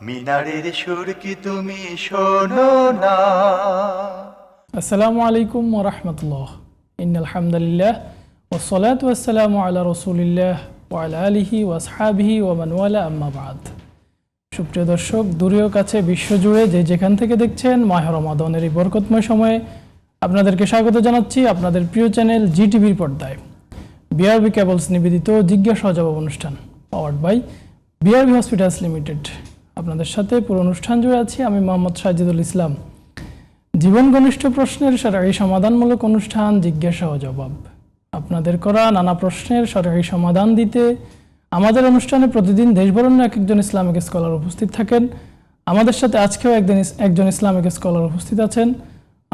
মিনারের সুর কি তুমি শোনো না। আসসালামু আলাইকুম ওয়া রাহমাতুল্লাহ। ইন্নাল হামদুলিল্লাহ ওয়াসসালাতু ওয়াসসালামু আলা রাসূলিল্লাহ ওয়া আলা আলিহি ওয়া আসহাবিহি ওয়া মান ওয়ালা, আম্মা বা'দ। সুপ্রিয় দর্শক, দূরেও কাছে বিশ্বজুড়ে যে যেখান থেকে দেখছেন, মাহে রমাদানের এই বরকতময় সময়ে আপনাদেরকে স্বাগত জানাচ্ছি আপনাদের প্রিয় চ্যানেল জিটিভির পর্দায়। বিআরবি কেবলস নিবেদিত জিজ্ঞাসা ও জবাব অনুষ্ঠান, powered by BRB hospitals limited. আপনাদের সাথে পুরো অনুষ্ঠান জুড়ে আছি আমি মোহাম্মদ সাজিদুল ইসলাম। জীবন ঘনিষ্ঠ প্রশ্নের শরঈ সমাধানমূলক অনুষ্ঠান জিজ্ঞাসা ও জবাব। আপনাদের করা নানা প্রশ্নের শরঈ সমাধান দিতে আমাদের অনুষ্ঠানে প্রতিদিন দেশবরেণ্য এক একজন ইসলামিক স্কলার উপস্থিত থাকেন। আমাদের সাথে আজকেও একজন ইসলামিক স্কলার উপস্থিত আছেন।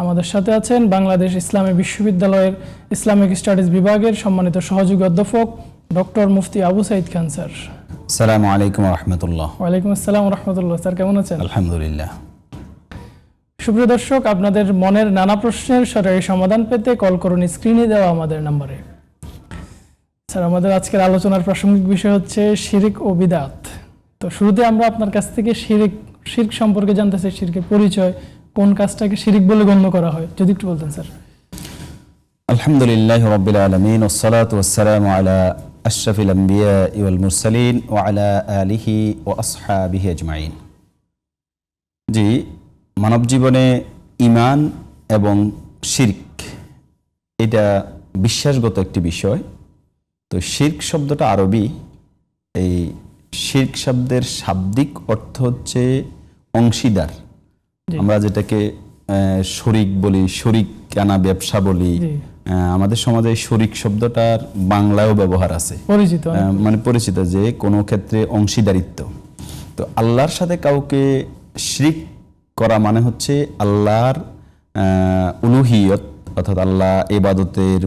আমাদের সাথে আছেন বাংলাদেশ ইসলামী বিশ্ববিদ্যালয়ের ইসলামিক স্টাডিজ বিভাগের সম্মানিত সহযোগী অধ্যাপক ডক্টর মুফতি আবু সাঈদ খান স্যার। আসসালামু আলাইকুম ওয়া রাহমাতুল্লাহ। ওয়ালাইকুম আসসালাম ওয়া রাহমাতুল্লাহ। স্যার কেমন আছেন? আলহামদুলিল্লাহ। সুপ্রিয় দর্শক, আপনাদের মনের নানা প্রশ্নের শরঈ সমাধান পেতে কল করুন স্ক্রিনে দেওয়া আমাদের নম্বরে। স্যার, আমাদের আজকের আলোচনার প্রাসঙ্গিক বিষয় হচ্ছে শিরক ও বিদআত। তো শুরুতে আমরা আপনার কাছ থেকে শিরক সম্পর্কে জানতে চাই। শিরকের পরিচয়, কোন কাজটাকে শিরক বলে গণ্য করা হয়, যদি একটু বলতেন স্যার। আলহামদুলিল্লাহি রাব্বিল আলামিন ওয়াসসালাতু ওয়াসসালামু আলা আশরাফিল আমবিয়া ওয়াল মুরসালিন ওয়া আলা আলিহি ওয়া আসহাবিহি আজমাইন। জি, মানব জীবনে ঈমান এবং শিরক এটা বিশ্বাসগত একটি বিষয়। তো শিরক শব্দটা আরবি। এই শিরক শব্দের শাব্দিক অর্থ হচ্ছে অংশীদার। আমরা যেটাকে শরিক বলি, শরিকানা ব্যবসা বলি। আমাদের সমাজে শরিক শব্দটার বাংলায়ও ব্যবহার আছে, পরিচিত যে কোনো ক্ষেত্রে অংশীদারিত্ব। তো আল্লাহর সাথে কাউকে শিরক করা মানে হচ্ছে আল্লাহর উলুহিয়ত, অর্থাৎ আল্লাহ ইবাদতের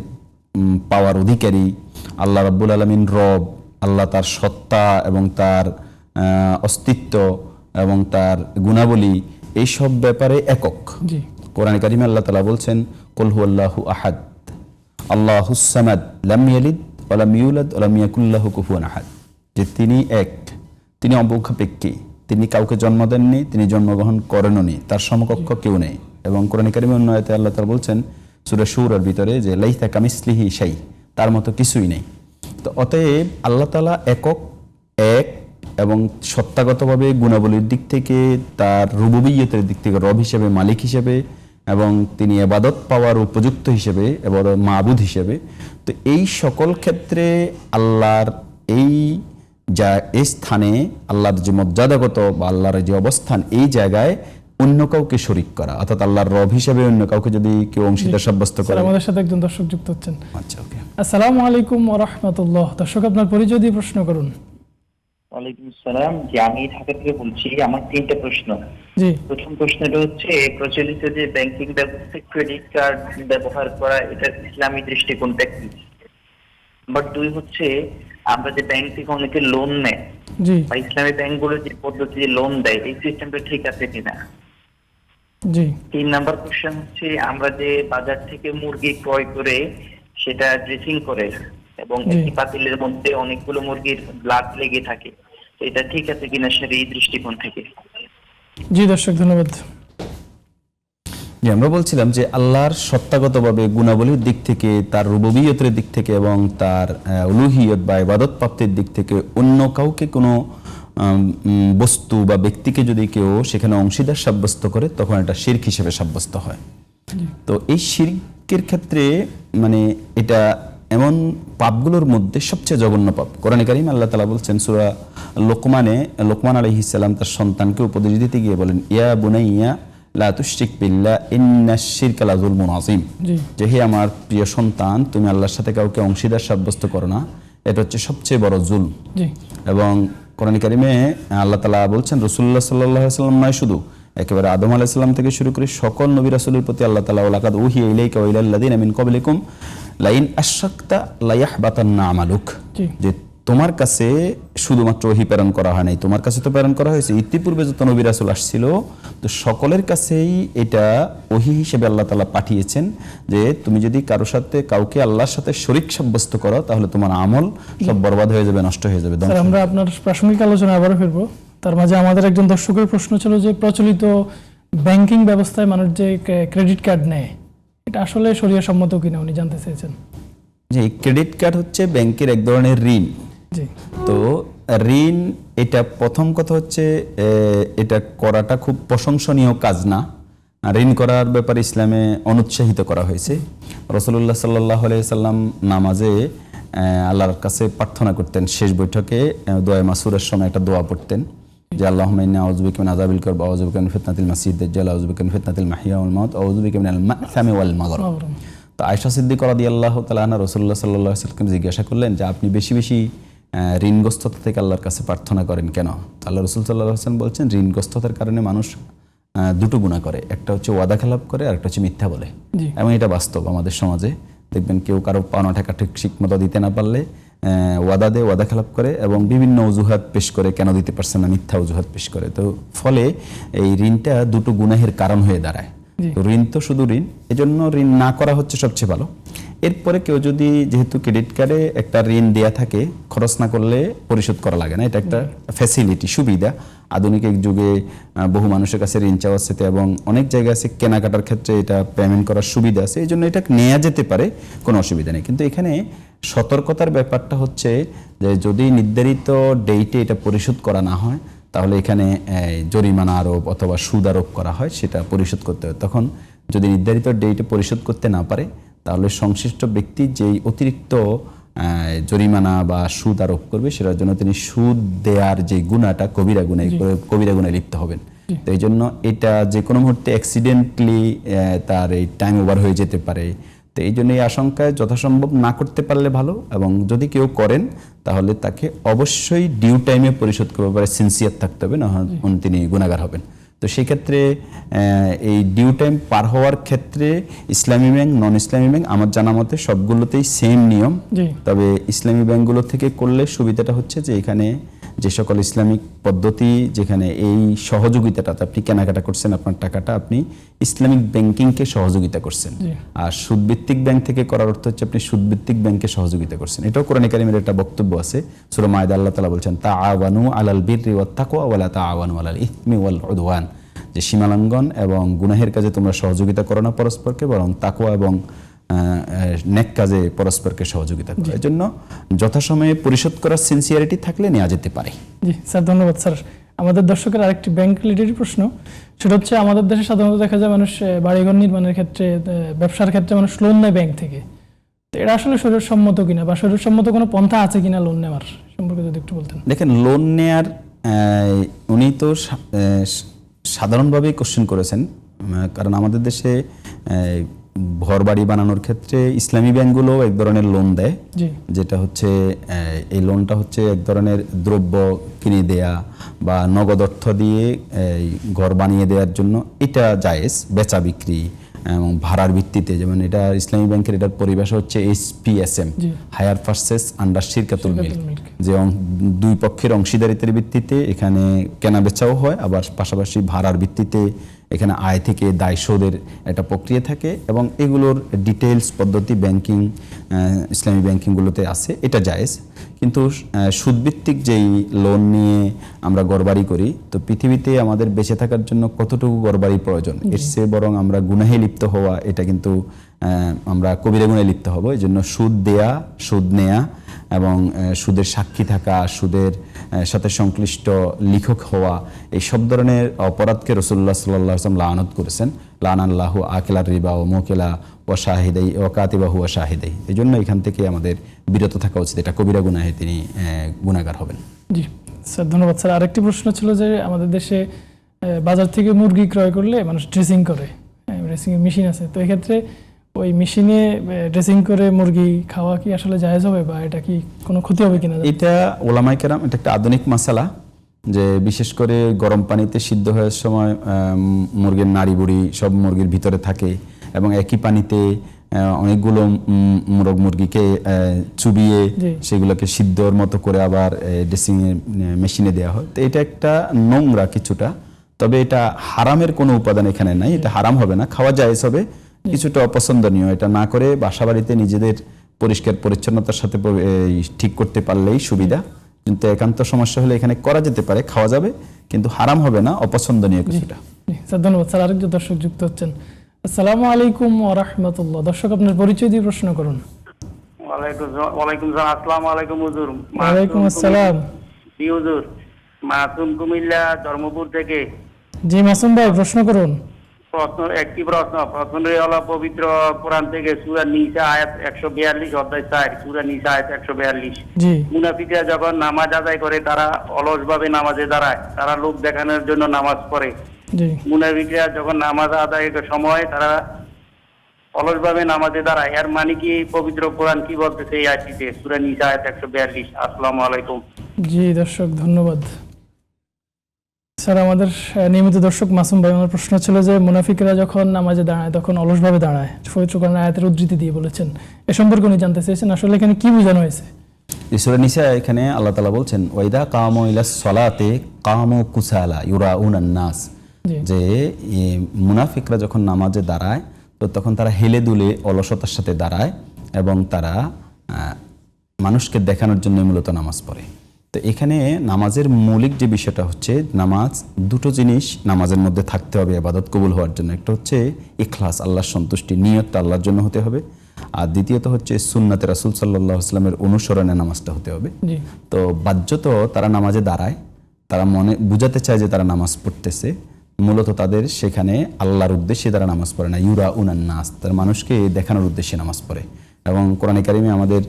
পাওয়ার অধিকারী, আল্লাহ রাব্বুল আলামিন রব, আল্লাহ তার সত্তা এবং তার অস্তিত্ব এবং তার গুণাবলী এইসব ব্যাপারে একক। কোরআনে কারিমে আল্লাহ তাআলা বলছেন, কুল হুয়াল্লাহু আহাদ আল্লাহুস সামাদ লাম ইয়ালিদ ওয়া লাম ইউলাদ ওয়া লাম ইয়াকুল লাহু কুফুয়ান আহাদ। যে তিনি এক, তিনি অপেক্ষাপেক্ষী, তিনি কাউকে জন্ম দেননি, তিনি জন্মগ্রহণ করেননি, তার সমকক্ষ কেউ নেই। এবং কোরআনে কারিমে অন্য আয়াতে আল্লাহ তাআলা বলছেন সূরা সূরার ভিতরে যে লাইসা কামিসলিহি শাই, তার মতো কিছুই নেই। তো অতএব আল্লাহ তাআলা একক, এক এবং সত্তাগতভাবে গুণাবলীর দিক থেকে, তার রুবুবিয়তের দিক থেকে রব হিসেবে, মালিক হিসেবে, এবং তিনি ইবাদত পাওয়ার উপযুক্ত হিসেবে এবং মাবুদ হিসেবে। তো এই সকল ক্ষেত্রে আল্লাহর এই স্থানে, আল্লাহর যে মর্যাদাগত বা আল্লাহর যে অবস্থান, এই জায়গায় অন্য কাউকে শরিক করা, অর্থাৎ আল্লাহর রব হিসেবে অন্য কাউকে যদি কেউ অংশীদার সাব্যস্ত করে। আমাদের সাথে একজন দর্শক যুক্ত হচ্ছেন। আচ্ছা, ওকে। আসসালামু আলাইকুম ওয়া রাহমাতুল্লাহ। দর্শক, আপনার পরিচয় দিয়ে প্রশ্ন করুন। ওয়ালাইকুম আসসালাম। জি, আমি ঢাকা থেকে বলছি। আমার 3টা প্রশ্ন। জি। প্রথম প্রশ্নটা হচ্ছে, প্রচলিত যে ব্যাংকিং ব্যবস্থায় ক্রেডিট কার্ড ব্যবহার করা, এটা ইসলামী দৃষ্টিকোণটা কি? নাম্বার 2 হচ্ছে, আমরা যে ব্যাংক থেকে অনেকে লোন নেয়, বা ইসলামী ব্যাংকগুলো যে পদ্ধতিতে লোন দেয়, এই সিস্টেমটা ঠিক আছে কিনা? জি। 3 নাম্বার কোশ্চেন হচ্ছে, আমরা যে বাজার থেকে মুরগি ক্রয় করে সেটা ড্রেসিং করে এবং একটি পাতিলের মধ্যে অনেকগুলো মুরগির ব্লাড লেগে থাকে, এটা ঠিক আছে কিনা সেই দৃষ্টিকোণ থেকে? জি দর্শক, ধন্যবাদ। আমরা বলছিলাম যে আল্লাহর সত্তাগতভাবে গুণাবলীর দিক থেকে, তার রুবুবিয়তের দিক থেকে এবং তার উলুহিয়ত বা ইবাদত প্রাপ্তির দিক থেকে অন্য কাউকে কোনো বস্তু বা ব্যক্তিকে যদি কেউ সেখানে অংশীদার সাব্যস্ত করে, তখন এটা শিরক হিসেবে সাব্যস্ত হয়। তো এই শিরকের ক্ষেত্রে এটা এমন পাপগুলোর মধ্যে সবচেয়ে জঘন্য পাপ। কোরআনে কারিমে আল্লাহ তাআলা বলছেন সূরা লোকমান আলাইহিস সালাম তার সন্তানকে উপদেশ দিতে গিয়ে বলেন, ইয়া বুনাইয়া লা তুশরিক বিল্লাহ ইন্নাশ শিরকা লাযুলমুন আযীম। যে হে আমার প্রিয় সন্তান, তুমি আল্লাহর সাথে কাউকে অংশীদার সাব্যস্ত করো না, এটা হচ্ছে সবচেয়ে বড় জুলম। এবং কোরআনে কারিমে আল্লাহ তাআলা বলছেন, রাসূলুল্লাহ সাল্লাল্লাহু আলাইহি ওয়াসাল্লাম নয় শুধু, একেবারে আদম আলাইহিস সালাম থেকে শুরু করে সকল নবী রাসূলের প্রতি আল্লাহ তাআলা লাকাদ উহিয়া ইলাইকা ওয়া ইলাল লাযিনা মিন ক্বাবলিকুম লাইন আশরাকতা লায়াহবাতান্না আমালুক। যে তোমার কাছে শুধুমাত্র ওহী প্রেরণ করা হয় নাই, তোমার কাছে তো প্রেরণ করা হয়েছে, ইতিপূর্বে যত নবী রাসূল আসছিল, তো সকলের কাছেই এটা ওহী হিসেবে আল্লাহ তাআলা পাঠিয়েছেন যে তুমি যদি কারোর সাথে কাউকে আল্লাহর সাথে শরীক সাব্যস্ত করো, তাহলে তোমার আমল সব বরবাদ হয়ে যাবে, নষ্ট হয়ে যাবে। আমরা আপনার প্রাসঙ্গিক আলোচনা আবারও ফিরবো। তার মাঝে আমাদের একজন দর্শকের প্রশ্ন ছিল যে প্রচলিত ব্যাংকিং ব্যবস্থায় মানুষ যে ক্রেডিট কার্ড নেয় এটা আসলে শরীয়ত সম্মত কিনা উনি জানতে চেয়েছেন। যে ক্রেডিট কার্ড হচ্ছে ব্যাংকের এক ধরনের ঋণ। জি তো ঋণ, এটা প্রথম কথা হচ্ছে এটা করাটা খুব প্রশংসনীয় কাজ না। ঋণ করার ব্যাপারে ইসলামে অনুৎসাহিত করা হয়েছে। রাসূলুল্লাহ সাল্লাল্লাহু আলাইহি সাল্লাম নামাজে আল্লাহর কাছে প্রার্থনা করতেন, শেষ বৈঠকে দোয়া মাসুরের সময় একটা দোয়া পড়তেন যে আল্লাহুম্মা ইন্নী আউযু বিকা মিন আযাবিল কবর ওয়া আউযু বিকা মিন ফিতনাতিল মাসিহিদ দাজ্জাল ওয়া আউযু বিকা মিন ফিতনাতিল মাহইয়া ওয়াল মাউত ওয়া আউযু বিকা মিনাল মা'সামি ওয়াল মাগরাম। তো আয়েশা সিদ্দিকা রাদিয়াল্লাহু তাআলা আনহা রাসূলুল্লাহ সাল্লাল্লাহু আলাইহি ওয়াসাল্লামকে জিজ্ঞাসা করলেন যে আপনি বেশি বেশি ঋণগ্রস্ততা থেকে আল্লাহর কাছে প্রার্থনা করেন কেন? আল্লাহ রাসূল সাল্লাল্লাহু আলাইহি ওয়াসাল্লাম বলছেন ঋণগ্রস্ততার কারণে মানুষ দুটো গুনাহ করে, একটা হচ্ছে ওয়াদা খেলাপ করে আর একটা হচ্ছে মিথ্যা বলে। এবং এটা বাস্তব আমাদের সমাজে দেখবেন কেউ কারো পাওনা টাকা ঠিক মতো দিতে না পারলে ওয়াদা দেয়, ওয়াদা খেলাপ করে এবং বিভিন্ন অজুহাত পেশ করে কেন দিতে পারছে না, মিথ্যা অজুহাত পেশ করে। তো ফলে এই ঋণটা দুটো গুনাহের কারণ হয়ে দাঁড়ায়। তো ঋণ তো শুধু ঋণ, এজন্য ঋণ না করা হচ্ছে সবচেয়ে ভালো। এরপরে কেউ যদি, যেহেতু ক্রেডিট কার্ডে একটা ঋণ দেয়া থাকে, খরচ না করলে পরিশোধ করা লাগে না, এটা একটা ফ্যাসিলিটি, সুবিধা। আধুনিক এক যুগে বহু মানুষের কাছে ঋণ চাওয়া আছে এবং অনেক জায়গায় আছে কেনাকাটার ক্ষেত্রে এটা পেমেন্ট করার সুবিধা আছে, এই জন্য এটা নেওয়া যেতে পারে, কোনো অসুবিধা নেই। কিন্তু এখানে সতর্কতার ব্যাপারটা হচ্ছে যে যদি নির্ধারিত ডেটে এটা পরিশোধ করা না হয় তাহলে এখানে জরিমানা আরোপ অথবা সুদ আরোপ করা হয়, সেটা পরিশোধ করতে হয়। তখন যদি নির্ধারিত ডেটে পরিশোধ করতে না পারে তাহলে সংশ্লিষ্ট ব্যক্তি যেই অতিরিক্ত জরিমানা বা সুদ আরোপ করবে সেটার জন্য তিনি সুদ দেওয়ার যে গুণাটা কবিরা গুনায় লিপ্ত হবেন। তো এই জন্য এটা যে কোনো মুহূর্তে অ্যাক্সিডেন্টলি তার এই টাইম ওভার হয়ে যেতে পারে। তো এই জন্য এই আশঙ্কায় যথাসম্ভব না করতে পারলে ভালো, এবং যদি কেউ করেন তাহলে তাকে অবশ্যই ডিউ টাইমে পরিশোধ করতে পারে, সিনসিয়ার থাকতে হবে, না তিনি গুনাহগার হবেন। তো সেক্ষেত্রে এই ডিউ টাইম পার হওয়ার ক্ষেত্রে ইসলামী ব্যাংক, নন ইসলামী ব্যাংক আমার জানা মতে সবগুলোতেই সেম নিয়ম। তবে ইসলামী ব্যাংকগুলো থেকে করলে সুবিধাটা হচ্ছে যে এখানে যে সকল ইসলামিক পদ্ধতি, যেখানে এই সহযোগিতাটা আপনি কেনাকাটা করছেন, আপনার টাকাটা আপনি ইসলামিক ব্যাংকিংকে সহযোগিতা করছেন। আর সুদভিত্তিক ব্যাংক থেকে করার অর্থ হচ্ছে আপনি সুদভিত্তিক ব্যাংকে সহযোগিতা করছেন। এটাও কোরআনে কারিমের একটা বক্তব্য আছে, সূরা মায়েদা আল্লাহ তাআলা বলছেন তাআওয়ানু আলাল বিররি ওয়াত তাকওয়া ওয়া লা তাআওয়ানু আলাল ইসমি ওয়াল উদওয়ান, যে সীমালঙ্ঘন এবং গুনাহের কাজে তোমরা সহযোগিতা করো না পরস্পরকে, বরং তাকওয়া এবং নেক কাজে পরস্পরকে সহযোগিতা করে। এই জন্য যথাসময়ে পরিশোধ করার সিনসিয়ারিটি থাকলে নেওয়া যেতে পারে। জি স্যার, ধন্যবাদ স্যার। আমাদের দর্শকের আরেকটি ব্যাংক রিলেটেড প্রশ্ন, সেটা হচ্ছে আমাদের দেশে সাধারণত দেখা যায় মানুষ বাড়িঘর নির্মাণের ক্ষেত্রে, ব্যবসার ক্ষেত্রে মানুষ লোন নেয় ব্যাংক থেকে। তো এটা আসলে শরীয়তসম্মত কিনা বা শরীয়তসম্মত কোনো পন্থা আছে কিনা লোন নেওয়ার সম্পর্কে যদি একটু বলতেন। দেখেন, লোন নেয়ার উনি তো সাধারণভাবেই কোশ্চেন করেছেন, কারণ আমাদের দেশে ঘর বাড়ি বানানোর ক্ষেত্রে ইসলামী ব্যাংকগুলো এক ধরনের লোন দেয়, যেটা হচ্ছে এই লোনটা হচ্ছে এক ধরনের দ্রব্য কিনে দেয়া বা নগদ অর্থ দিয়ে ঘর বানিয়ে দেওয়ার জন্য। এটা জায়েজ, বেচা বিক্রি এবং ভাড়ার ভিত্তিতে, যেমন এটা ইসলামী ব্যাংকের এটার পরিভাষা হচ্ছে HPSM, হায়ার পারচেজ আন্ডার শিরকাতুল মিল্ক, যে দুই পক্ষের অংশীদারিত্বের ভিত্তিতে এখানে কেনা বেচাও হয়, আবার পাশাপাশি ভাড়ার ভিত্তিতে এখানে আয় থেকে দায় শোধের একটা প্রক্রিয়া থাকে, এবং এগুলোর ডিটেইলস পদ্ধতি ব্যাংকিং, ইসলামী ব্যাংকিংগুলোতে আছে, এটা জায়েজ। কিন্তু সুদভিত্তিক যেই লোন নিয়ে আমরা ঘরবাড়ি করি, তো পৃথিবীতে আমাদের বেঁচে থাকার জন্য কতটুকু ঘরবাড়ি প্রয়োজন, এর চেয়ে বরং আমরা গুনাহে লিপ্ত হওয়া, এটা কিন্তু আমরা কবিরা গুনাহে লিপ্ত হব। এই জন্য সুদ দেয়া, সুদ নেয়া এবং সুদের সাক্ষী থাকা, সুদের সাথে সংশ্লিষ্ট লিখক হওয়া, এই সব ধরনের অপরাধকে রাসূলুল্লাহ সাল্লাল্লাহু আলাইহি ওয়াসাল্লাম লাআনত করেছেন। লাআনাল্লাহু আকিলার রিবা ওয়া মুকিলা ওয়া শাহিদাই ওয়া কাতিবাহু ওয়া শাহিদাই। এই জন্য এখান থেকে আমাদের বিরত থাকা উচিত, এটা কবিরা গুনাহে তিনি গুনাহগার হবেন। জি স্যার, ধন্যবাদ স্যার। আরেকটি প্রশ্ন ছিল যে আমাদের দেশে বাজার থেকে মুরগি ক্রয় করলে মানুষ ড্রেসিং করে, ড্রেসিং এর মেশিন আছে, তো এক্ষেত্রে ওই মেশিনে ড্রেসিং করে মুরগি খাওয়া কি আসলে জায়েজ হবে বা এটা কি কোনো ক্ষতি হবে কিনা? এটা ওলামায়ে কেরাম, এটা একটা আধুনিক মাসালা, যে বিশেষ করে গরম পানিতে সিদ্ধ হওয়ার সময় মুরগির নাড়ি বুড়ি সব মুরগির ভিতরে থাকে, এবং একই পানিতে অনেকগুলো মোরগ মুরগিকে চুবিয়ে সেগুলোকে সিদ্ধর মতো করে আবার ড্রেসিং মেশিনে দেওয়া হয়। তো এটা একটা নোংরা কিছুটা, তবে এটা হারামের কোনো উপাদান এখানে নাই, এটা হারাম হবে না, খাওয়া জায়েজ হবে, কিছুটা অপছন্দনীয়। এটা না করে বাসা বাড়িতে নিজেদের পরিষ্কার পরিচ্ছন্নতার সাথে ঠিক করতে পারলেই সুবিধা। কিন্তু একান্ত সমস্যা হলে এখানে করা যেতে পারে, খাওয়া যাবে, কিন্তু হারাম হবে না, অপছন্দনীয় কিছুটা। জি, স্যার ধন্যবাদ। স্যার আরেকজন দর্শক যুক্ত হচ্ছেন। আসসালামু আলাইকুম ওয়া রাহমাতুল্লাহ। দর্শক আপনার পরিচয় দিয়ে প্রশ্ন করুন। ওয়ালাইকুম সালাম। আসসালামু আলাইকুম হুজুর। ওয়ালাইকুম আসসালাম। জি হুজুর, মাসুম কুমিল্লা ধর্মপুর থেকে। জি মাসুম ভাই, প্রশ্ন করুন। প্রশ্ন হলো পবিত্র কোরআন থেকে সূরা নিসা আয়াত 142 অধ্যায় 4 সূরা নিসা আয়াত 142। জি মুনাফিকরা যখন নামাজ আদায় করে তারা অলসভাবে নামাজে দাঁড়ায়, তারা লোক দেখানোর জন্য নামাজ পড়ে। জি মুনাফিকরা যখন নামাজ আদায়ের সময় তারা অলসভাবে নামাজে দাঁড়ায়, এর মানে কি পবিত্র কোরআন কি বলতেছে এই আয়াতটিতে সূরা নিসা আয়াত 142? আসসালামু আলাইকুম। জি দর্শক ধন্যবাদ। স্যার আমাদের নিয়মিত দর্শক মাসুম ভাই, আমার প্রশ্ন ছিল যে মুনাফিকরা যখন নামাজে দাঁড়ায় তখন অলসভাবে দাঁড়ায়, পবিত্র কোরআনের আয়াতের উদ্ধৃতি দিয়ে বলেছেন, এ সম্পর্কে উনি জানতে চেয়েছেন আসলে এখানে কি বোঝানো হয়েছে। সূরা নিসা এখানে আল্লাহ তাআলা বলছেন ওয়াইদা কামু ইলাস সালাতে কামু কুসালা ইউরাউনান নাস, জি যে মুনাফিকরা যখন নামাজে দাঁড়ায় তো তখন তারা হেলে দুলে অলসতার সাথে দাঁড়ায় এবং তারা মানুষকে দেখানোর জন্য মূলত নামাজ পড়ে। তো এখানে নামাজের মৌলিক যে বিষয়টা হচ্ছে, নামাজ দুটো জিনিস নামাজের মধ্যে থাকতে হবে ইবাদত কবুল হওয়ার জন্য। একটা হচ্ছে ইখলাস, আল্লাহর সন্তুষ্টি, নিয়তটা আল্লাহর জন্য হতে হবে। আর দ্বিতীয়ত হচ্ছে সুন্নাতে রাসূল সাল্লাল্লাহু আলাইহি ওয়াসাল্লামের অনুসরণে নামাজটা হতে হবে। জি তো বাহ্যত তারা নামাজে দাঁড়ায়, তারা মনে বুঝাতে চায় যে তারা নামাজ পড়তেছে, মূলত তাদের সেখানে আল্লাহর উদ্দেশ্যে তারা নামাজ পড়ে না, ইউরাউনান নাস, তার মানুষকে দেখানোর উদ্দেশ্যে নামাজ পড়ে। এবং কোরআনে কারিমে আমাদের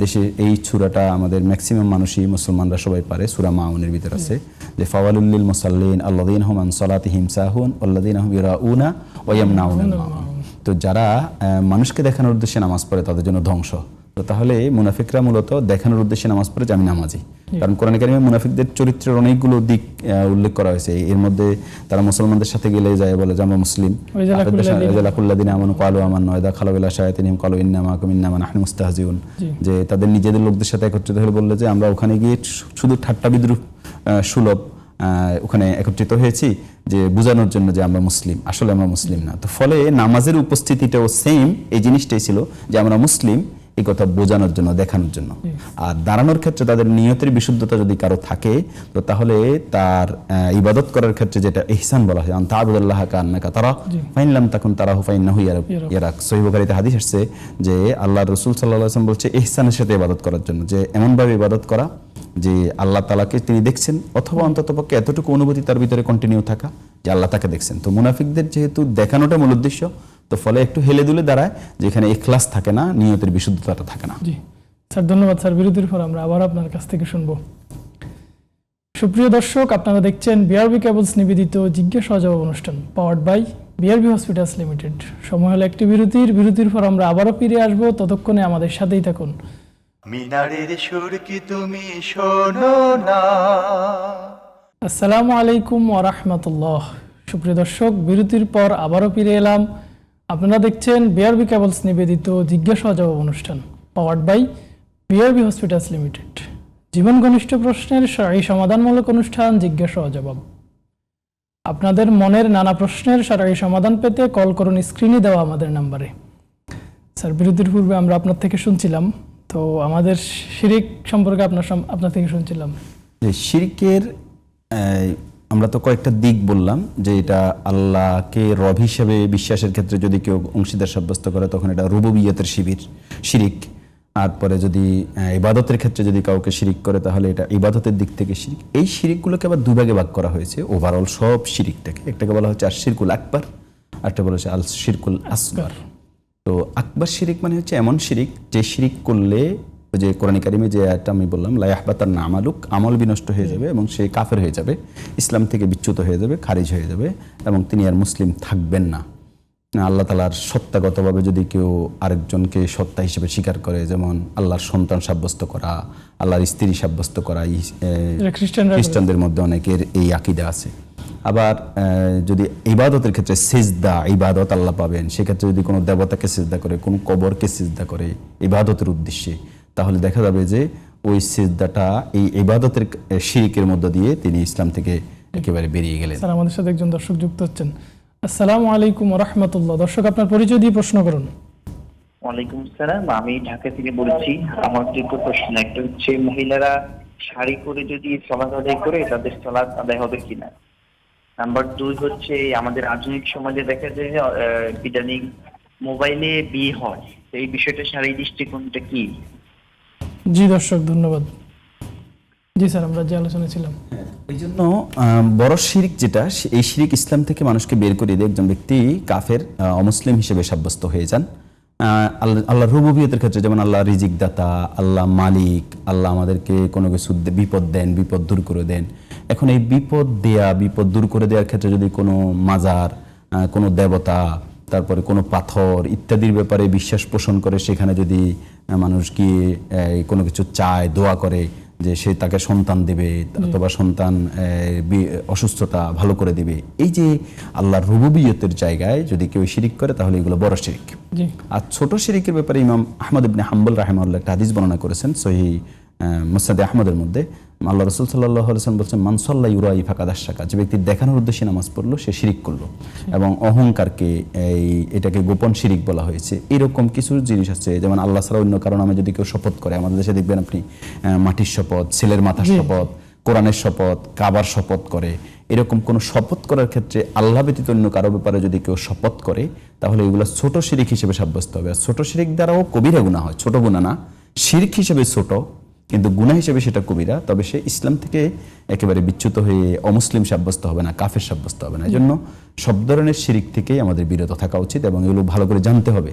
দেশে এই সূরাটা আমাদের ম্যাক্সিমাম মানুষই, মুসলমানরা সবাই পারে, সূরা মাউনের ভিতর আছে যে ফাওয়ালুল লিল মুসাল্লিন আল্লাযীনা হুম আন সালাতিহিম সাহুন ওয়াল্লাযীনা হুম ইউরাউনা ওয়া ইয়ামনাউনাল মাউন। তো যারা মানুষকে দেখানোর উদ্দেশ্যে নামাজ পড়ে তাদের জন্য ধ্বংস। তো তাহলে মুনাফিকরা মূলত দেখানোর উদ্দেশ্যে নামাজ পড়ে যে আমি নামাজি, কারণ কোরআন কারিমে মুনাফিকদের চরিত্রের অনেকগুলো দিক উল্লেখ করা হয়েছে। এর মধ্যে তারা মুসলমানদের সাথে গেলে যায় বলে যে আমরা মুসলিম, যে তাদের নিজেদের লোকদের সাথে একত্রিত হয়ে বললে যে আমরা ওখানে গিয়ে শুধু ঠাট্টা বিদ্রুপ সুলভ ওখানে একত্রিত হয়েছি যে বোঝানোর জন্য যে আমরা মুসলিম, আসলে আমরা মুসলিম না। তো ফলে নামাজের উপস্থিতিটাও সেম এই জিনিসটাই ছিল যে আমরা মুসলিম, এই কথা বোঝানোর জন্য, দেখানোর জন্য। আর দাঁড়ানোর ক্ষেত্রে তাদের নিয়তের বিশুদ্ধতা যদি কারো থাকে তো তাহলে তার ইবাদত করার ক্ষেত্রে যেটা ইহসান বলা হয়, আন তা'বুদাল্লাহা কাআন্নাকা তারাহু ফাইন লাম তাকুন তারাহু ফাইন্নাহু ইয়ারাক। সহিহ বুখারীতে হাদিস আসছে যে আল্লাহর রাসূল সাল্লাল্লাহু আলাইহি ওয়াসাল্লাম বলছে ইহসানের সাথে ইবাদত করার জন্য, যে এমনভাবে ইবাদত করা যে আল্লাহ তাআলাকে তিনি দেখছেন, অথবা অন্ততপক্ষে এতটুকু অনুভূতি তার ভিতরে কন্টিনিউ থাকা যে আল্লাহ তাকে দেখছেন। তো মুনাফিকদের যেহেতু দেখানোটা মূল উদ্দেশ্য, তো ফলে একটু হেলে দুলে দাঁড়ায়, যেখানে ইখলাস থাকে না, নিয়তের বিশুদ্ধতাটা থাকে না। জি স্যার ধন্যবাদ। স্যার বিরতির পর আমরা আবার আপনার কাছ থেকে শুনবো। সুপ্রিয় দর্শক, আপনারা দেখছেন বিআরবি কেবলস নিবেদিত জিজ্ঞাসা ও জবাব অনুষ্ঠান, powered by BRB hospitals limited. সময় হলো একটি বিরতির পর আমরা আবারও ফিরে আসবো, ততক্ষণে আমাদের সাথেই থাকুন। মিনারের সুর কি তুমি শোনো না? আসসালামু আলাইকুম ওয়া রাহমাতুল্লাহ। সুপ্রিয় দর্শক, বিরতির পর আবারও ফিরে এলাম। আপনারা দেখছেন বিআরবি কেবলস নিবেদিত জিজ্ঞাসা ও জবাব অনুষ্ঠান, powered by BRB hospitals limited. জীবন ঘনিষ্ঠ প্রশ্নের সারাই সমাধানমূলক অনুষ্ঠান জিজ্ঞাসা ও জবাব। আপনাদের মনের নানা প্রশ্নের সারাই সমাধান পেতে কল করুন স্ক্রিনে দেওয়া আমাদের নাম্বারে। স্যার বিরতির পূর্বে আমরা আপনার থেকে শুনছিলাম, তো আমাদের শিরিক সম্পর্কে আপনার থেকে শুনছিলাম। শিরকের আমরা তো কয়েকটা দিক বললাম, যে এটা আল্লাহকে রব হিসেবে বিশ্বাসের ক্ষেত্রে যদি কেউ অংশীদার সাব্যস্ত করে তখন এটা রুবুবিয়তের শিরিক। আর পরে যদি ইবাদতের ক্ষেত্রে যদি কাউকে শিরিক করে তাহলে এটা ইবাদতের দিক থেকে শিরিক। এই শিরিকগুলোকে আবার দুই ভাগে ভাগ করা হয়েছে ওভারঅল সব শিরিকটাকে। একটাকে বলা হচ্ছে আর শিরকুল আকবার, আরেকটা বলা হচ্ছে আল শিরকুল আসগর। তো আকবার শিরিক মানে হচ্ছে এমন শিরিক যে শিরিক করলে যে কোরআন কারিমে যে আয়াতটা আমি বললাম লা ইয়াহবাতান্না আমালুক, আমল বিনষ্ট হয়ে যাবে এবং সে কাফের হয়ে যাবে, ইসলাম থেকে বিচ্যুত হয়ে যাবে, খারিজ হয়ে যাবে এবং তিনি আর মুসলিম থাকবেন না। আল্লাহ তাআলার সত্তাগতভাবে যদি কেউ আরেকজনকে সত্তা হিসেবে স্বীকার করে, যেমন আল্লাহর সন্তান সাব্যস্ত করা, আল্লাহর স্ত্রী সাব্যস্ত করা, খ্রিস্টানদের মধ্যে অনেকের এই আকীদা আছে। আবার যদি ইবাদতের ক্ষেত্রে সিজদা, ইবাদত আল্লাহ পাবেন, সেক্ষেত্রে যদি কোনো দেবতাকে সিজদা করে, কোনো কবরকে সিজদা করে ইবাদতের উদ্দেশ্যে, তাহলে দেখা যাবে যে ওই সিজদাটা এই ইবাদতের শিরকের মধ্য দিয়ে তিনি ইসলাম থেকে একেবারে বেরিয়ে গেলেন। স্যার আমাদের সাথে একজন দর্শক যুক্ত হচ্ছেন। আসসালামু আলাইকুম ওয়া রাহমাতুল্লাহ। দর্শক আপনার পরিচয় দিয়ে প্রশ্ন করুন। ওয়ালাইকুম আসসালাম, আমি ঢাকা থেকে বলছি। আমার দুটো প্রশ্ন, একটা হচ্ছে মহিলারা শাড়ি পরে যদি সালাত আদায় করে তাদের সালাত আদায় হবে কিনা। নাম্বার 2 হচ্ছে আমাদের আধুনিক সমাজে দেখা যায় যে ইদানিং মোবাইলে বিয়ে হয়, তো এই বিষয়টা শারীরিক দৃষ্টিকোণটা কি? জি দর্শক, ধন্যবাদ। জি স্যার, আমরা যে আলোচনা ছিলাম এই জন্য বড় শিরিক যেটা, এই শিরিক ইসলাম থেকে মানুষকে বের করে দিয়ে একজন ব্যক্তি কাফের, অমুসলিম হিসেবে সাব্যস্ত হয়ে যান। আল্লাহ রুবুবিয়তের ক্ষেত্রে যেমন আল্লাহ রিজিক দাতা, আল্লাহ মালিক, আল্লাহ আমাদেরকে কোনো কিছু বিপদ দেন, বিপদ দূর করে দেন। এখন এই বিপদ দেয়া, বিপদ দূর করে দেওয়ার ক্ষেত্রে যদি কোনো মাজার, কোনো দেবতা, তারপরে কোনো পাথর ইত্যাদির ব্যাপারে বিশ্বাস পোষণ করে, সেখানে যদি মানুষ গিয়ে কোনো কিছু চায়, দোয়া করে যে সে তাকে সন্তান দেবে অথবা সন্তান অসুস্থতা ভালো করে দিবে, এই যে আল্লাহর রুবুবিয়তের জায়গায় যদি কেউ শিরিক করে তাহলে এগুলো বড় শিরিক। আর ছোট শিরিকের ব্যাপারে ইমাম আহমদ ইবনে হাম্বল রাহিমাহুল্লাহ একটা হাদিস বর্ণনা করেছেন সহিহ মুসনাদ আহমদের মধ্যে। আল্লাহ রাসূল সাল্লাল্লাহু আলাইহি ওয়াসাল্লাম বলেছেন, মান সাল্লা ইউরাই ফাকাদ আশরাকা, যে ব্যক্তি দেখানোর উদ্দেশ্যে নামাজ পড়লো সে শিরিক করলো। এবং অহংকারকে এটাকে গোপন শিরিক বলা হয়েছে। এরকম কিছু জিনিস আছে, যেমন আল্লাহ ছাড়া অন্য কারণ নামে যদি কেউ শপথ করে, আমাদের দেশে দেখবেন আপনি মাটির শপথ, ছেলের মাথার শপথ, কোরআনের শপথ, কাবার শপথ করে। এরকম কোনো শপথ করার ক্ষেত্রে আল্লাহ ব্যতীত অন্য কারো ব্যাপারে যদি কেউ শপথ করে তাহলে এগুলো ছোট শিরিক হিসেবে সাব্যস্ত হবে। আর ছোট শিরিক দ্বারাও কবিরা গুনাহ হয়, ছোট গুনাহ না। শিরিক হিসেবে ছোট, কিন্তু গুনাহ হিসেবে সেটা কবিরা। তবে সে ইসলাম থেকে একেবারে বিচ্যুত হয়ে অমুসলিম সাব্যস্ত হবে না, কাফের সাব্যস্ত হবে না। এই জন্য সব ধরনের শিরিক থেকেই আমাদের বিরত থাকা উচিত এবং এগুলো ভালো করে জানতে হবে।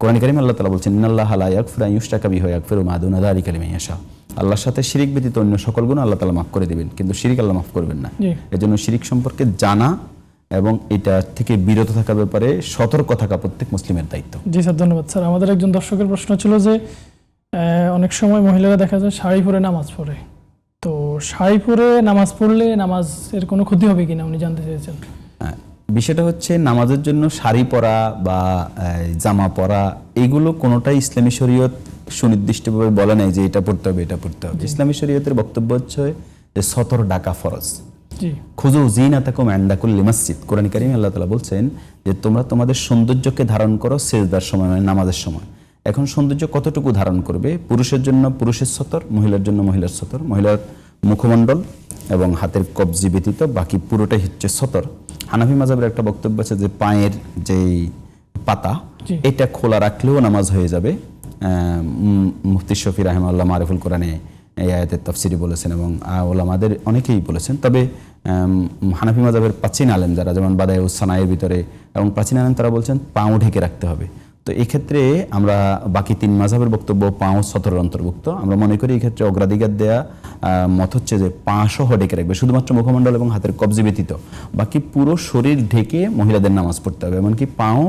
কোরআন কারীমে আল্লাহ তাআলা বলছেন, ইন্নাল্লাহা লা ইয়াগফিরু আন ইউশরাকা বিহি ওয়া ইয়াগফিরু মা দুনা যালিকা লিমান ইয়াশা। আল্লাহর সাথে শিরিক ব্যতীত অন্য সকল গুনাহ আল্লাহ তাআলা মাফ করে দিবেন, কিন্তু শিরিক আল্লাহ মাফ করবেন না। এজন্য শিরিক সম্পর্কে জানা এবং এটা থেকে বিরত থাকার ব্যাপারে সতর্ক থাকা প্রত্যেক মুসলিমের দায়িত্ব। জি স্যার, ধন্যবাদ। স্যার, আমাদের একজন দর্শকের প্রশ্ন ছিল যে অনেক সময় মহিলারা দেখা যায় শাড়ি পরে নামাজ পড়ে, তো শাড়ি পরে নামাজ পড়লে নামাজের কোনো ক্ষতি হবে কিনা উনি জানতে চেয়েছেন। বিষয়টা হচ্ছে, নামাজের জন্য শাড়ি পরা বা জামা পরা এগুলো কোনোটাই ইসলামী শরীয়ত সুনির্দিষ্টভাবে বলে নাই যে এটা পড়তে হবে, এটা পড়তে হবে। ইসলামী শরীয়তের বক্তব্য হচ্ছে যে সতর ডাকা ফরজ। খুযু যিনাতাকুম ইনদা কুল্লি মসজিদ। কোরআন কারীমে আল্লাহ তাআলা বলছেন যে তোমরা তোমাদের সৌন্দর্যকে ধারণ করো সিজদার সময়, মানে নামাজের সময়। এখন সৌন্দর্য কতটুকু ধারণ করবে? পুরুষের জন্য পুরুষের সতর, মহিলার জন্য মহিলার সতর। মহিলার মুখমণ্ডল এবং হাতের কবজি ব্যতীত বাকি পুরোটাই হচ্ছে সতর। হানাফি মাযহাবের একটা বক্তব্য আছে যে পায়ের যেই পাতা এটা খোলা রাখলেও নামাজ হয়ে যাবে। মুফতি শফি রাহিমাহুল্লাহ মারিফুল কোরআনে এই আয়াতের তাফসিরে বলেছেন এবং ওলামাদের অনেকেই বলেছেন। তবে হানাফি মাযহাবের প্রাচীন আলেম যারা, যেমন বাদায়ুস সানায়ের ভিতরে এবং প্রাচীন আলেম, তারা বলছেন পাও ঢেকে রাখতে হবে। তো এক্ষেত্রে আমরা বাকি তিন মাযহাবের বক্তব্য পাও সতরের অন্তর্ভুক্ত। আমরা মনে করি এক্ষেত্রে অগ্রাধিকার দেয়া মত হচ্ছে যে পা সহ ঢেকে রাখবে, শুধুমাত্র মুখমণ্ডল এবং হাতের কবজি ব্যতীত বাকি পুরো শরীর ঢেকে মহিলাদের নামাজ পড়তে হবে। এমনকি পাও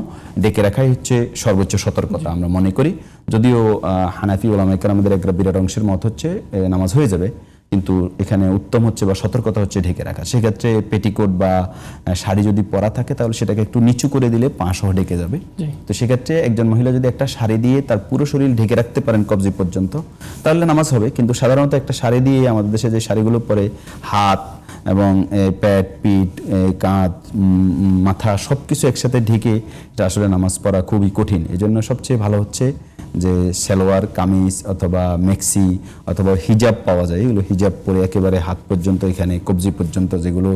ঢেকে রাখাই হচ্ছে সর্বোচ্চ সতর্কতা আমরা মনে করি। যদিও হানাফি ওলামায়ে কেরামদের একটা বিরাট অংশের মত হচ্ছে নামাজ হয়ে যাবে, কিন্তু এখানে উত্তম হচ্ছে বা সতর্কতা হচ্ছে ঢেকে রাখা। সেক্ষেত্রে পেটিকোট বা শাড়ি যদি পরা থাকে তাহলে সেটাকে একটু নিচু করে দিলে পা সহ ঢেকে যাবে। তো সেক্ষেত্রে একজন মহিলা যদি একটা শাড়ি দিয়ে তার পুরো শরীর ঢেকে রাখতে পারেন কবজি পর্যন্ত তাহলে নামাজ হবে। কিন্তু সাধারণত একটা শাড়ি দিয়ে আমাদের দেশে যে শাড়িগুলো পরে হাত এবং পেট, পিঠ, কাঁধ, মাথা সব কিছু একসাথে ঢেকে এটা আসলে নামাজ পড়া খুবই কঠিন। এই জন্য সবচেয়ে ভালো হচ্ছে যে সালোয়ার কামিজ অথবা মেক্সি অথবা হিজাব পাওয়া যায়, এগুলো হিজাব পরে একেবারে হাত পর্যন্ত, এখানে কবজি পর্যন্ত যেগুলো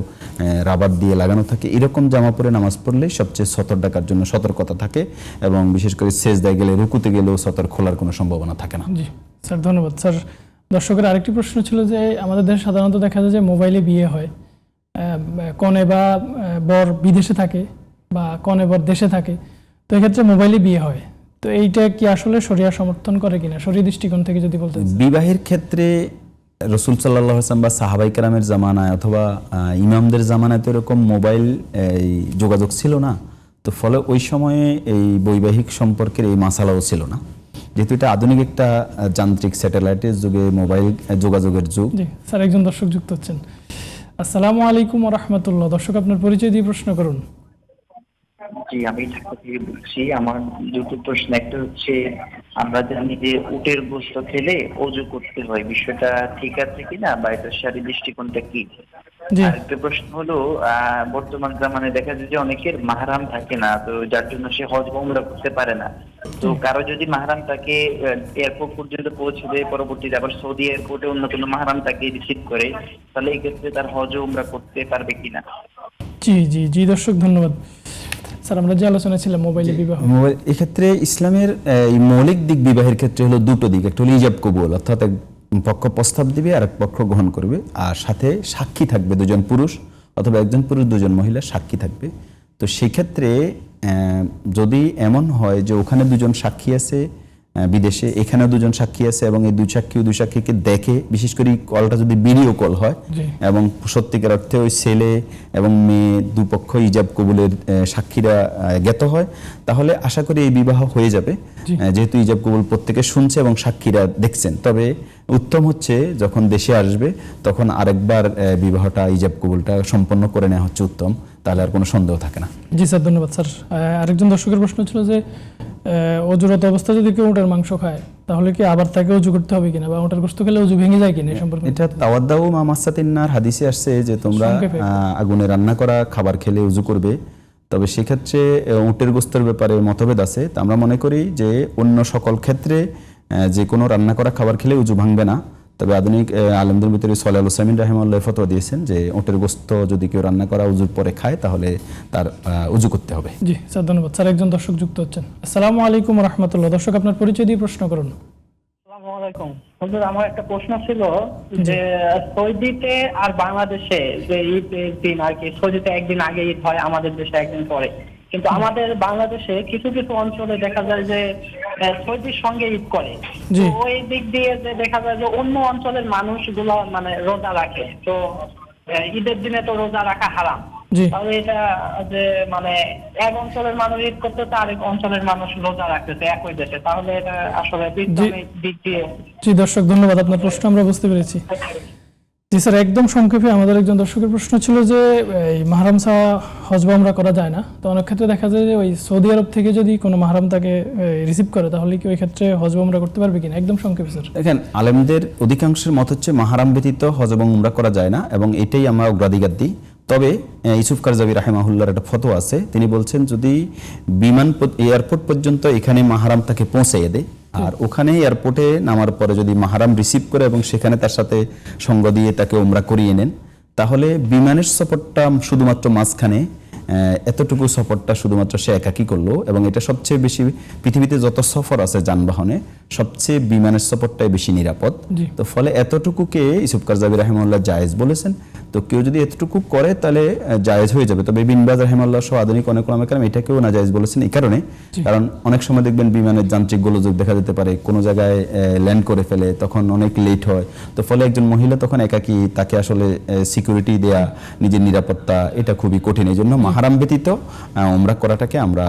রাবার দিয়ে লাগানো থাকে, এরকম জামা পরে নামাজ পড়লে সবচেয়ে সতর ডাকার জন্য সতর্কতা থাকে এবং বিশেষ করে সেজদায় গেলে, রুকুতে গেলেও সতর খোলার কোনো সম্ভাবনা থাকে না। জি স্যার, ধন্যবাদ। স্যার, দর্শকের আরেকটি প্রশ্ন ছিল যে আমাদের দেশে সাধারণত দেখা যায় যে মোবাইলে বিয়ে হয়, কনে বা বর বিদেশে থাকে বা কনে বর দেশে থাকে, তো এক্ষেত্রে মোবাইলে বিয়ে হয়, তো এইটা কি আসলে শরিয়া সমর্থন করে কিনা, শরীয় দৃষ্টিকোণ থেকে যদি বলতে? বিবাহের ক্ষেত্রে রাসূল সাল্লাল্লাহু আলাইহি ওয়াসাল্লাম বা সাহাবায়ে কেরামের জামানায় অথবা ইমামদের জামানায় তো এরকম মোবাইল যোগাযোগ ছিল না, তো ফলে ওই সময়ে এই বৈবাহিক সম্পর্কের এই মাসালাও ছিল না। যেহেতু এটা আধুনিক একটা যান্ত্রিক স্যাটেলাইটের যুগে মোবাইল যোগাযোগের যুগ। জি স্যার, একজন দর্শক যুক্ত হচ্ছেন। আসসালামু আলাইকুম ওয়া রাহমাতুল্লাহ। দর্শক, আপনার পরিচয় দিয়ে প্রশ্ন করুন। জি, আমি ঢাকা থেকে বলছি। আমার দুটো প্রশ্ন, একটা হচ্ছে আমরা জানি যে উটের গোশত খেলে অজু করতে হয়, বিষয়টা ঠিক আছে কিনা বা এটা শারীরিক দৃষ্টিকোণটা কি? জি আরেকটা প্রশ্ন হলো, বর্তমান জামানে দেখা যায় যে অনেকের মাহরাম থাকে না, তো যার জন্য সে হজ বা উমরা করতে পারে না। তো কারো যদি মাহরাম তাকে এয়ারপোর্ট পর্যন্ত পৌঁছে দেয়, পরবর্তীতে আবার সৌদি এয়ারপোর্টে অন্য কোনো মাহরাম তাকে রিসিভ করে, তাহলে এই ক্ষেত্রে তার হজ ও উমরা করতে পারবে কিনা? জি জি জি দর্শক, ধন্যবাদ। স্যার, আমরা যে আলোচনা ছিলাম মোবাইলে বিবাহ, এক্ষেত্রে ইসলামের এই মৌলিক দিক বিবাহের ক্ষেত্রে হলো দুটো দিক, একটা হলো ইজাব কবুল, অর্থাৎ এক পক্ষ প্রস্তাব দিবে আর এক পক্ষ গ্রহণ করবে, আর সাথে সাক্ষী থাকবে, দুজন পুরুষ অথবা একজন পুরুষ দুজন মহিলা সাক্ষী থাকবে। তো সেক্ষেত্রে যদি এমন হয় যে ওখানে দুজন সাক্ষী আছে বিদেশে, এখানেও দুজন সাক্ষী আছে এবং এই দুই সাক্ষীকে দেখে, বিশেষ করে কলটা যদি ভিডিও কল হয় এবং সত্যিকার অর্থে ওই ছেলে এবং মেয়ে দুপক্ষ ইজাব কবুলের সাক্ষীরা জ্ঞাত হয়, তাহলে আশা করি এই বিবাহ হয়ে যাবে, যেহেতু ইজাব কবুল প্রত্যেকে শুনছে এবং সাক্ষীরা দেখছেন। তবে উত্তম হচ্ছে যখন দেশে আসবে তখন আরেকবার বিবাহটা ইজাব কবুলটা সম্পন্ন করে নেওয়া হচ্ছে উত্তম, তাহলে আর কোনো সন্দেহ থাকে না। জি স্যার, ধন্যবাদ স্যার। আরেকজন দর্শকের প্রশ্ন ছিল যে অজুরত অবস্থা যদি কেউ উটের মাংস খায় তাহলে কি আবার তাকে অজু করতে হবে কিনা, বা উটের গোশত খেলে অজু ভেঙে যায় কিনা এই সম্পর্কে? এটা তাওয়াদ্দাউ মা মাসাতিন্নার হাদিসে আসছে যে তোমরা সংক্ষেপে। আগুনে রান্না করা খাবার খেলে উজু করবে। তবে সেক্ষেত্রে উটের গোস্তের ব্যাপারে মতভেদ আছে। তা আমরা মনে করি যে অন্য সকল ক্ষেত্রে যে কোনো রান্না করা খাবার খেলে উজু ভাঙবে না। তবে আধুনিক আলেমদের ভিতরে সালেহ আল হুসাইমিন রাহিমাহুল্লাহ ফতোয়া দিয়েছেন যে উটের গোস্ত যদি কেউ রান্না করা উজুর পরে খায় তাহলে তার উজু করতে হবে। জি স্যার, ধন্যবাদ। স্যার, একজন দর্শক যুক্ত হচ্ছেন। আসসালামু আলাইকুম রহমতুল্লাহ। দর্শক, আপনার পরিচয় দিয়ে প্রশ্ন করুন। আসসালামু আলাইকুম। হুজুর, আমার একটা প্রশ্ন ছিল যে সৌদিতে আর বাংলাদেশে যে ঈদের দিন আর কি, সৌদিতে একদিন আগে ঈদ হয়, আমাদের দেশে একদিন পরে, কিন্তু আমাদের বাংলাদেশে কিছু কিছু অঞ্চলে দেখা যায় যে সৌদির সঙ্গে ঈদ করে। তো ওই দিক দিয়ে যে দেখা যায় যে অন্য অঞ্চলের মানুষগুলো মানে রোজা রাখে, তো ঈদের দিনে তো রোজা রাখা হারাম। তাহলে এটা যে মানে এক অঞ্চলের মানুষ ঈদ করতেছে, আরেক অঞ্চলের মানুষ রোজা রাখতেছে একই দেশে, তাহলে এটা আসলে বিজ্ঞানের দিক দিয়ে। জি দর্শক, ধন্যবাদ, আপনার প্রশ্ন আমরা বুঝতে পেরেছি। জি স্যার, একদম সংক্ষেপে আমাদের একজন দর্শকের প্রশ্ন ছিল যে এই মাহরাম ছাড়া হজ বা উমরা করা যায় না। তো অনেক ক্ষেত্রে দেখা যায় যে ওই সৌদি আরব থেকে যদি কোনো মাহরাম তাকে রিসিভ করে তাহলে কি ওই ক্ষেত্রে হজ বা উমরা করতে পারবে কিনা, একদম সংক্ষেপে স্যার। দেখেন, আলেমদের অধিকাংশের মত হচ্ছে মাহরাম ব্যতীত হজ এবং উমরা করা যায় না, এবং এটাই আমরা অগ্রাধিকার দিই। তবে ইউসুফ কারজাবি রাহিমাহুল্লাহর একটা ফতোয়া আছে, তিনি বলছেন যদি এয়ারপোর্ট পর্যন্ত এখানে মাহরাম তাকে পৌঁছাইয়ে দেয়, আর ওখানে এয়ারপোর্টে নামার পরে যদি মাহরাম রিসিভ করে এবং সেখানে তার সাথে সঙ্গ দিয়ে তাকে উমরা করিয়ে নেন, তাহলে বিমানের সফরটা শুধুমাত্র মাঝখানে এতটুকু সফরটা শুধুমাত্র সে একাকি করলো, এবং এটা সবচেয়ে বেশি পৃথিবীতে যত সফর আছে যানবাহনে সবচেয়ে বিমানের সফরটাই বেশি নিরাপদ। তো ফলে এতটুকুকে ইউসুফ কারজাবি রাহিমাহুল্লাহ জায়েজ বলেছেন। তো কেউ যদি এতটুকু করে তাহলে জায়েজ হয়ে যাবে। তবে ইবনে বাজ রাহিমাহুল্লাহ সহ আধুনিক অনেক ওলামা কেরাম এটাকেও নাজায়েজ বলেছেন এই কারণে, কারণ অনেক সময় দেখবেন বিমানের যান্ত্রিক গোলযোগ দেখা যেতে পারে, কোনো জায়গায় ল্যান্ড করে ফেলে, তখন অনেক লেট হয়। তো ফলে একজন মহিলা তখন একাকি, তাকে আসলে সিকিউরিটি দেয়া, নিজের নিরাপত্তা, এটা খুবই কঠিন। এই জন্য মাহরাম ব্যতীত উমরা করাটাকে আমরা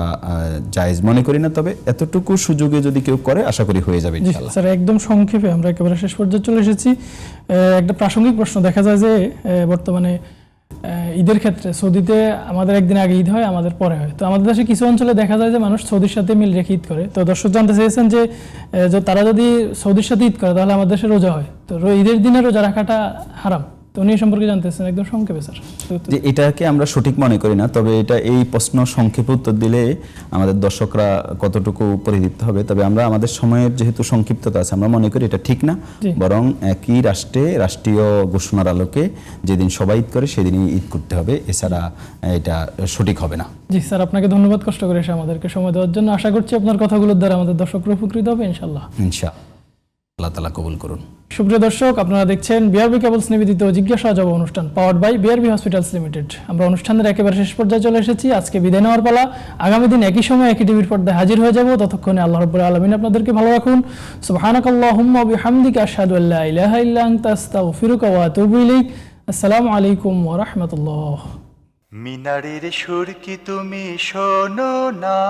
জায়েজ মনে করি না। তবে এতটুকু সুযোগে যদি কেউ করে আশা করি হয়ে যাবে ইনশাআল্লাহ। স্যার, একদম সংক্ষেপে আমরা একেবারে শেষ পর্যায়ে চলে এসেছি। একটা প্রাসঙ্গিক প্রশ্ন, দেখা যায় যে বর্তমানে ঈদের ক্ষেত্রে সৌদিতে আমাদের একদিন আগে ঈদ হয়, আমাদের পরে হয়। তো আমাদের দেশে কিছু অঞ্চলে দেখা যায় যে মানুষ সৌদির সাথে মিল রেখে ঈদ করে। তো দর্শক জানতে চেয়েছেন যে তারা যদি সৌদির সাথে ঈদ করে তাহলে আমাদের দেশে রোজা হয়, তো ঈদের দিনে রোজা রাখাটা হারাম। তো উনি সম্পর্কে জানতেছেন একদম সংক্ষেপে স্যার। যে এটাকে আমরা সঠিক মনে করি না, তবে এটা এই প্রশ্ন সংক্ষেপে উত্তর দিলে আমাদের দর্শকরা কতটুকু পরিতৃপ্ত হবে। তবে আমরা আমাদের সময়ের যেহেতু সংক্ষিপ্ততা আছে, আমরা মনে করি এটা ঠিক না, বরং একই রাষ্ট্রে রাষ্ট্রীয় ঘোষণার আলোকে যেদিন সবাই ঈদ করে সেদিনই ঈদ করতে হবে, এছাড়া এটা সঠিক হবে না। জি স্যার, আপনাকে ধন্যবাদ কষ্ট করে এসে আমাদেরকে সময় দেওয়ার জন্য। আশা করছি আপনার কথাগুলোর দ্বারা আমাদের দর্শকরা উপকৃত হবে ইনশাআল্লাহ। আল্লাহ তাআলা কবুল করুন। সুপ্রিয় দর্শক, আপনারা দেখছেন বিআরবি কেবলস নিবেদিত জিজ্ঞাসা জবাব অনুষ্ঠান, powered by BRB hospitals limited. আমরা অনুষ্ঠানের একেবারে শেষ পর্যায়ে চলে এসেছি। আজকে বিদায় নেওয়ার পালা। আগামী দিন একই সময় একই টিভির পর্দায় হাজির হয়ে যাব। ততক্ষণে আল্লাহ রাব্বুল আলামিন আপনাদেরকে ভালো রাখুন। সুবহানাকাল্লাহুম্মা ওয়া বিহামদিকা আশহাদু আল্লা ইলাহা ইল্লা আনতা আস্তাগফিরুকা ওয়া আতুবু ইলাইক। আসসালামু আলাইকুম ওয়া রাহমাতুল্লাহ। মিনারের সুর কি তুমি শোনো না?